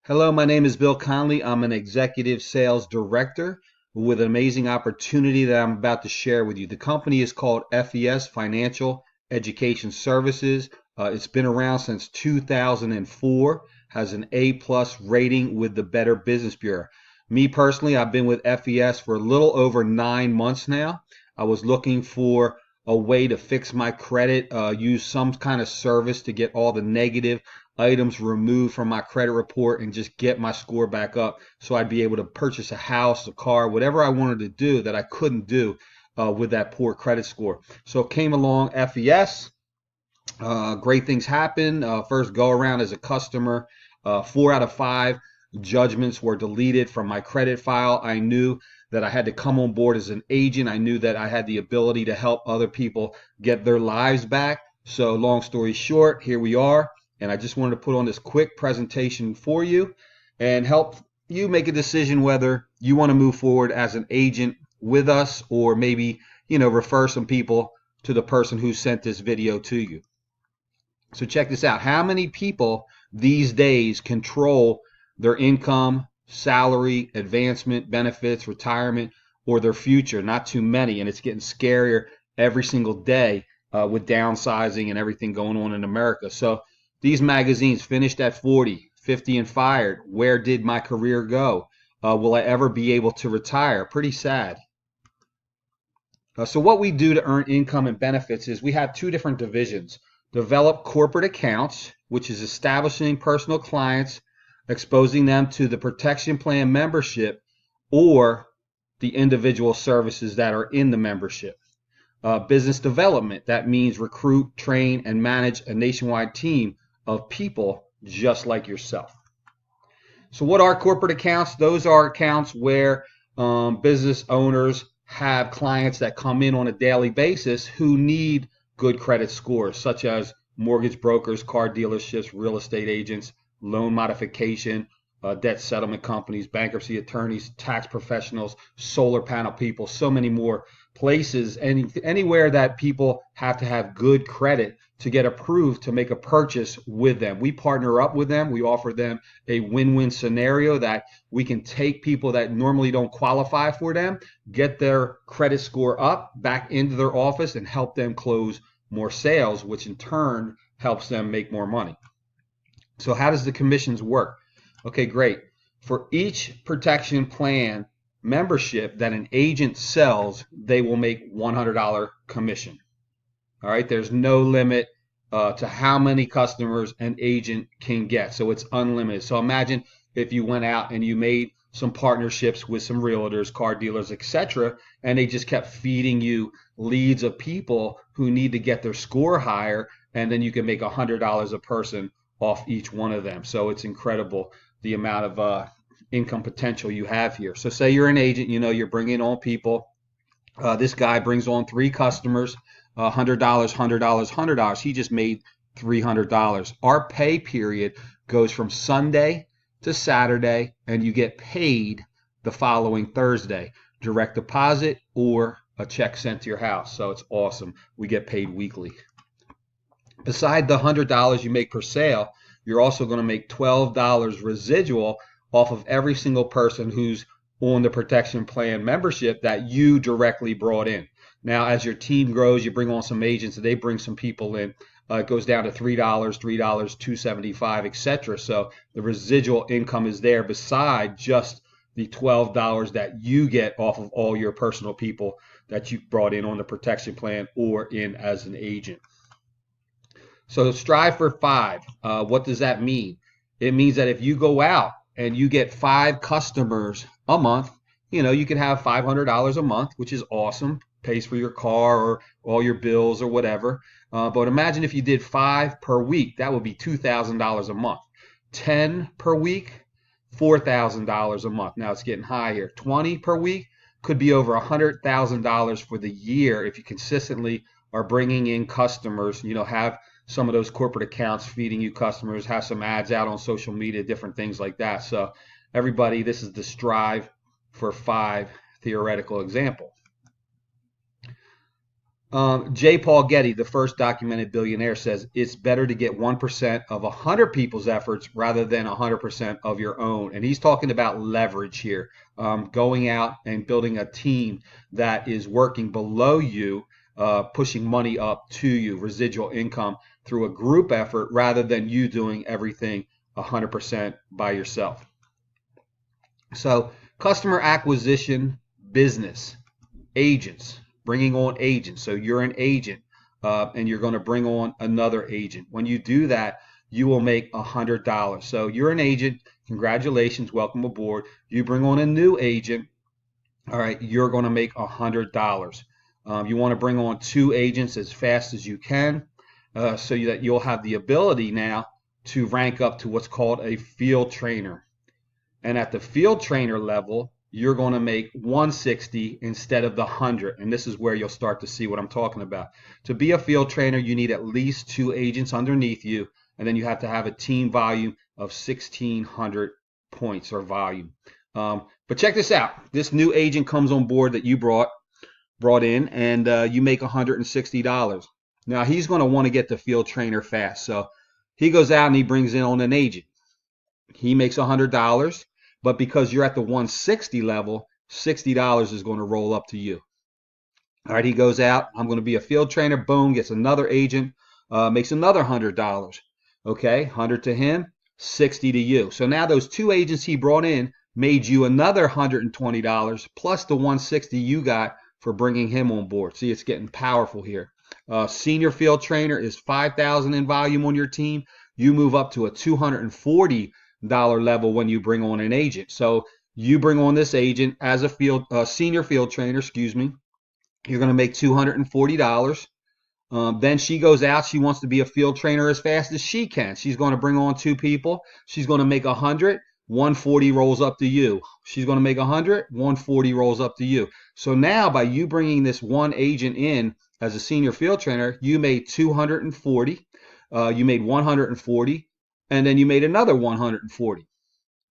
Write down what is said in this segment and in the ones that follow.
Hello, my name is Bill Connelly. I'm an executive sales director with an amazing opportunity that I'm about to share with you. The company is called FES, Financial Education Services. It's been around since 2004, has an A+ rating with the Better Business Bureau. Me personally, I've been with FES for a little over 9 months now. I was looking for a way to fix my credit, use some kind of service to get all the negative items removed from my credit report and just get my score back up so I'd be able to purchase a house, a car, whatever I wanted to do that I couldn't do with that poor credit score. So it came along FES. Great things happen. First go around as a customer, 4 out of 5 judgments were deleted from my credit file. I knew that I had to come on board as an agent. I knew that I had the ability to help other people get their lives back. So long story short, here we are. And I just wanted to put on this quick presentation for you and help you make a decision whether you want to move forward as an agent with us or maybe, refer some people to the person who sent this video to you. So check this out. How many people these days control their income, salary, advancement, benefits, retirement, or their future? Not too many, and it's getting scarier every single day with downsizing and everything going on in America. So these magazines, finished at 40, 50 and fired. Where did my career go? Will I ever be able to retire? Pretty sad. So what we do to earn income and benefits is we have 2 different divisions. Develop corporate accounts, which is establishing personal clients, exposing them to the protection plan membership or the individual services that are in the membership. Business development, that means recruit, train, and manage a nationwide team of people just like yourself. So what are corporate accounts? Those are accounts where business owners have clients that come in on a daily basis who need good credit scores, such as mortgage brokers, car dealerships, real estate agents, loan modification, debt settlement companies, bankruptcy attorneys, tax professionals, solar panel people, so many more places, anywhere that people have to have good credit to get approved to make a purchase with them. We partner up with them. We offer them a win-win scenario that we can take people that normally don't qualify for them, get their credit score up, back into their office, and help them close more sales, which in turn helps them make more money. So how does the commissions work? Okay, great. For each protection plan membership that an agent sells, they will make $100 commission. All right, there's no limit to how many customers an agent can get. So it's unlimited. So imagine if you went out and you made some partnerships with some realtors, car dealers, etc., and they just kept feeding you leads of people who need to get their score higher, and then you can make $100 a person off each one of them. So it's incredible the amount of income potential you have here. So say you're an agent, you're bringing on people. This guy brings on 3 customers, $100, $100, $100. He just made $300. Our pay period goes from Sunday to Saturday, and you get paid the following Thursday. Direct deposit or a check sent to your house. So it's awesome. We get paid weekly. Beside the $100 you make per sale, you're also going to make $12 residual off of every single person who's on the protection plan membership that you directly brought in. Now, as your team grows, you bring on some agents, and they bring some people in. It goes down to $3, $2.75, etc. So the residual income is there beside just the $12 that you get off of all your personal people that you brought in on the protection plan or in as an agent. So strive for 5. What does that mean? It means that if you go out and you get 5 customers a month, you can have $500 a month, which is awesome. Pays for your car or all your bills or whatever. But imagine if you did 5 per week, that would be $2,000 a month. 10 per week, $4,000 a month. Now it's getting high here. 20 per week could be over $100,000 for the year if you consistently are bringing in customers. Have some of those corporate accounts feeding you customers, have some ads out on social media, different things like that. So everybody, this is the strive for 5 theoretical example. J. Paul Getty, the first documented billionaire, says it's better to get 1% of 100 people's efforts rather than 100% of your own. And he's talking about leverage here, going out and building a team that is working below you, pushing money up to you, residual income through a group effort rather than you doing everything 100% by yourself. So, customer acquisition business, agents, bringing on agents. So you're an agent and you're going to bring on another agent. When you do that, you will make $100. So you're an agent. Congratulations. Welcome aboard. You bring on a new agent. All right. You're going to make $100. You want to bring on 2 agents as fast as you can so that you'll have the ability now to rank up to what's called a field trainer. And at the field trainer level, you're going to make 160 instead of the 100. And this is where you'll start to see what I'm talking about. To be a field trainer, you need at least 2 agents underneath you. And then you have to have a team volume of 1,600 points or volume. But check this out. This new agent comes on board that you brought in, and you make $160. Now, he's going to want to get the field trainer fast. So he goes out and he brings in on an agent. He makes $100. But because you're at the 160 level, $60 is going to roll up to you. All right, he goes out. I'm going to be a field trainer. Boom, gets another agent, makes another $100. Okay, 100 to him, 60 to you. So now those 2 agents he brought in made you another $120 plus the 160 you got for bringing him on board. See, it's getting powerful here. Senior field trainer is $5,000 in volume on your team. You move up to a $240 level when you bring on an agent. So you bring on this agent as a senior field trainer, you're going to make $240. Then she goes out. She wants to be a field trainer as fast as she can. She's going to bring on 2 people. She's going to make 100. 140 rolls up to you. She's going to make 100. 140 rolls up to you. So now by you bringing this one agent in as a senior field trainer, you made 240. You made 140. And then you made another 140.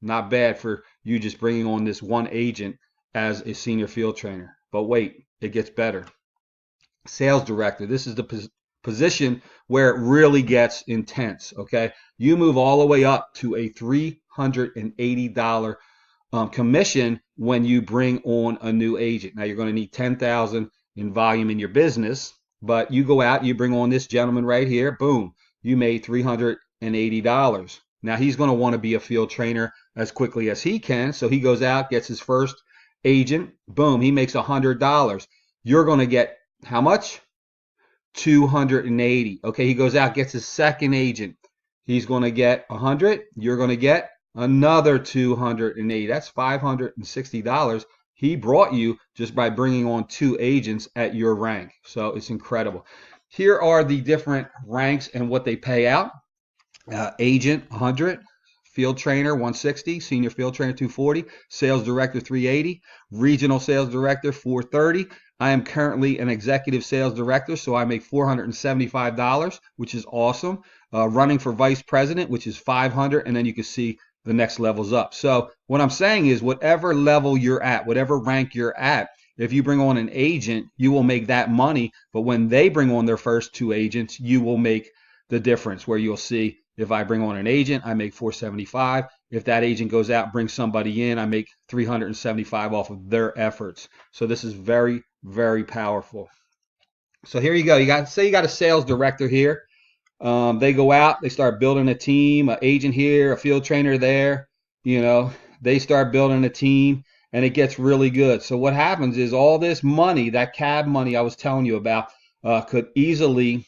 Not bad for you just bringing on this one agent as a senior field trainer. But wait, it gets better. Sales director. This is the position where it really gets intense. Okay, you move all the way up to a $380 commission when you bring on a new agent. Now you're going to need 10,000 in volume in your business, but you go out, you bring on this gentleman right here. Boom, you made $380. Now he's going to want to be a field trainer as quickly as he can. So he goes out, gets his first agent. Boom, he makes $100. You're going to get how much? 280. Okay, he goes out, gets his second agent. He's going to get 100. You're going to get another 280. That's $560 he brought you just by bringing on 2 agents at your rank. So it's incredible. Here are the different ranks and what they pay out. Agent 100, field trainer 160, senior field trainer 240, sales director 380, regional sales director 430. I am currently an executive sales director, so I make $475, which is awesome. Running for vice president, which is $500, and then you can see the next levels up. So what I'm saying is whatever level you're at, whatever rank you're at, if you bring on an agent, you will make that money. But when they bring on their first 2 agents, you will make the difference where you'll see if I bring on an agent, I make $475. If that agent goes out, brings somebody in, I make $375 off of their efforts. So this is very, very powerful. So here you go. You got a sales director here. They go out, they start building a team, an agent here, a field trainer there. They start building a team, and it gets really good. So what happens is all this money, that cab money I was telling you about, could easily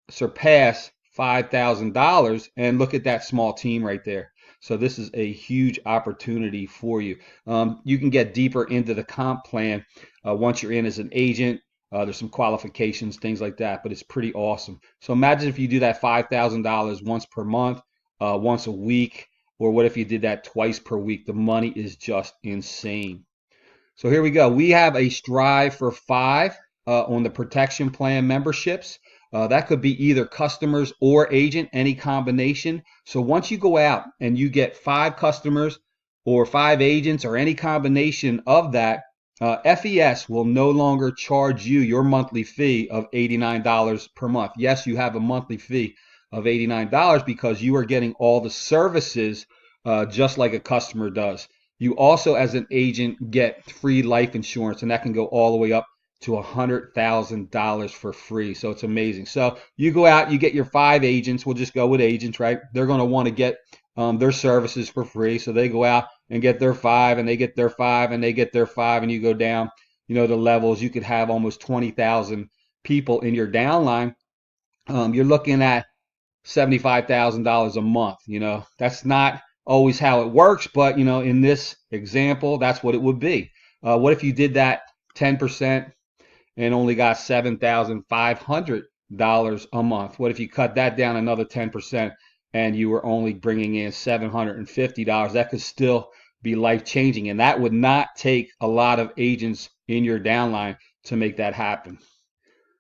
surpass $5,000, and look at that small team right there. So this is a huge opportunity for you. You can get deeper into the comp plan once you're in as an agent. There's some qualifications, things like that, but it's pretty awesome. So imagine if you do that $5,000 once per month, once a week, or what if you did that twice per week? The money is just insane. So here we go. We have a Strive for 5 on the protection plan memberships. That could be either customers or agent, any combination. So once you go out and you get 5 customers or 5 agents or any combination of that, FES will no longer charge you your monthly fee of $89 per month. Yes, you have a monthly fee of $89 because you are getting all the services just like a customer does. You also, as an agent, get free life insurance, and that can go all the way up to $100,000 for free. So it's amazing. So you go out, you get your 5 agents. We'll just go with agents, right? They're going to want to get their services for free. So they go out and get their 5, and they get their 5, and they get their 5, and you go down, the levels. You could have almost 20,000 people in your downline. You're looking at $75,000 a month. That's not always how it works, but in this example, that's what it would be. What if you did that 10% and only got $7,500 a month? What if you cut that down another 10% and you were only bringing in $750? That could still be life changing, and that would not take a lot of agents in your downline to make that happen.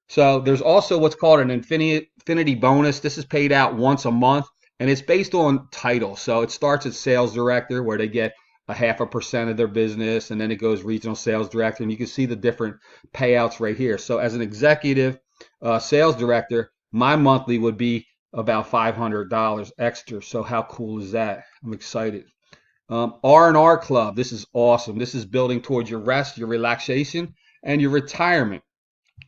So there's also what's called an infinity bonus. This is paid out once a month, and it's based on title. So it starts at sales director, where they get a 0.5% of their business, and then it goes regional sales director, and you can see the different payouts right here. So as an executive sales director, my monthly would be about $500 extra. So how cool is that? I'm excited. R&R Club. This is awesome. This is building towards your rest, your relaxation, and your retirement.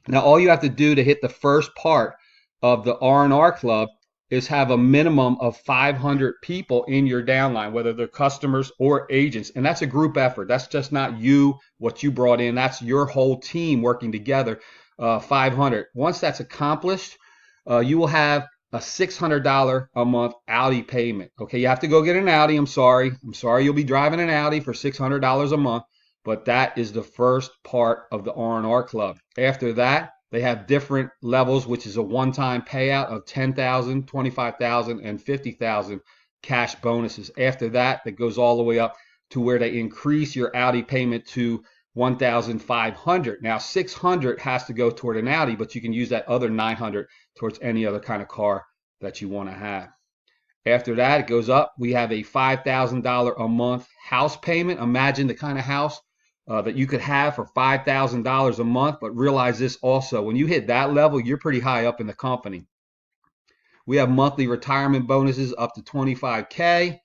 Now, all you have to do to hit the first part of the R&R Club is have a minimum of 500 people in your downline, whether they're customers or agents. And that's a group effort. That's just not you, what you brought in. That's your whole team working together, 500. Once that's accomplished, you will have a $600 a month Audi payment. Okay, you have to go get an Audi. I'm sorry you'll be driving an Audi for $600 a month, but that is the first part of the R&R Club. After that, they have different levels, which is a one-time payout of $10,000, $25,000, and $50,000 cash bonuses. After that, it goes all the way up to where they increase your Audi payment to $1,500. Now, $600 has to go toward an Audi, but you can use that other $900 towards any other kind of car that you want to have. After that, it goes up. We have a $5,000 a month house payment. Imagine the kind of house that you could have for $5,000 a month, but realize this also, when you hit that level, you're pretty high up in the company. We have monthly retirement bonuses up to 25K.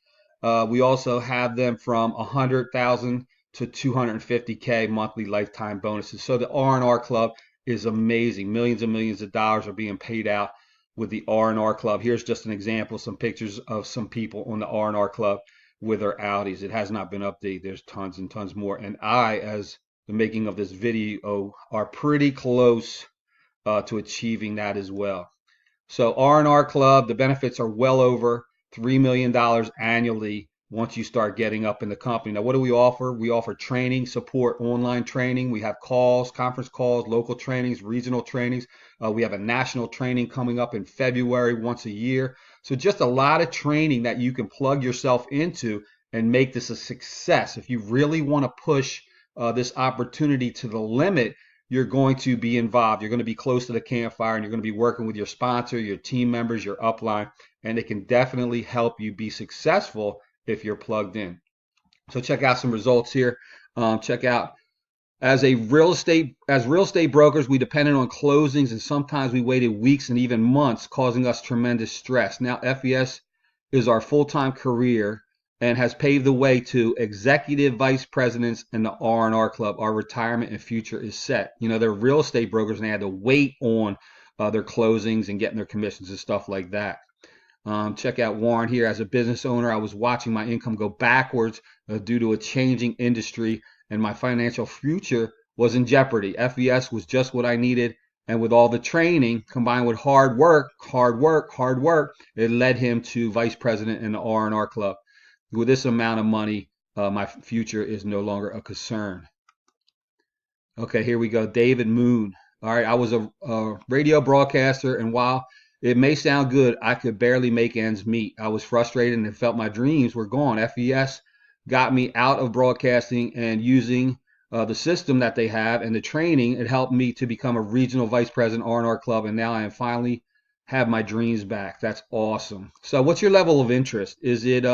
We also have them from 100,000 to 250K monthly lifetime bonuses. So the R&R Club is amazing. Millions and millions of dollars are being paid out with the R&R Club. Here's just an example, some pictures of some people on the R&R Club with their Audis. It has not been updated. There's tons and tons more. And I, as the making of this video, are pretty close to achieving that as well. So R&R Club, the benefits are well over $3 million annually once you start getting up in the company. Now, what do we offer? We offer training, support, online training. We have calls, conference calls, local trainings, regional trainings. We have a national training coming up in February once a year. So just a lot of training that you can plug yourself into and make this a success. If you really want to push this opportunity to the limit, you're going to be involved. You're going to be close to the campfire, and you're going to be working with your sponsor, your team members, your upline, and it can definitely help you be successful if you're plugged in. So check out some results here. Check out, as real estate brokers, we depended on closings, and sometimes we waited weeks and even months, causing us tremendous stress. Now FES is our full-time career and has paved the way to executive vice presidents in the R&R Club. Our retirement and future is set. They're real estate brokers, and they had to wait on their closings and getting their commissions and stuff like that. Check out Warren here. As a business owner, I was watching my income go backwards due to a changing industry, and my financial future was in jeopardy. FES was just what I needed, and with all the training combined with hard work, it led him to vice president in the R&R Club. With this amount of money, my future is no longer a concern. Okay, here we go. David Moon. All right, I was a radio broadcaster, and while it may sound good, I could barely make ends meet. I was frustrated and felt my dreams were gone. FES got me out of broadcasting, and using the system that they have and the training, it helped me to become a regional vice president R&R Club, and now I am finally have my dreams back. That's awesome. So what's your level of interest? Is it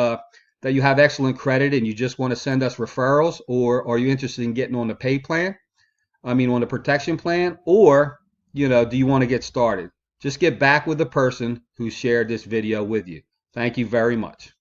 that you have excellent credit and you just want to send us referrals, or are you interested in getting on the pay plan? I mean, on the protection plan, or, do you want to get started? Just get back with the person who shared this video with you. Thank you very much.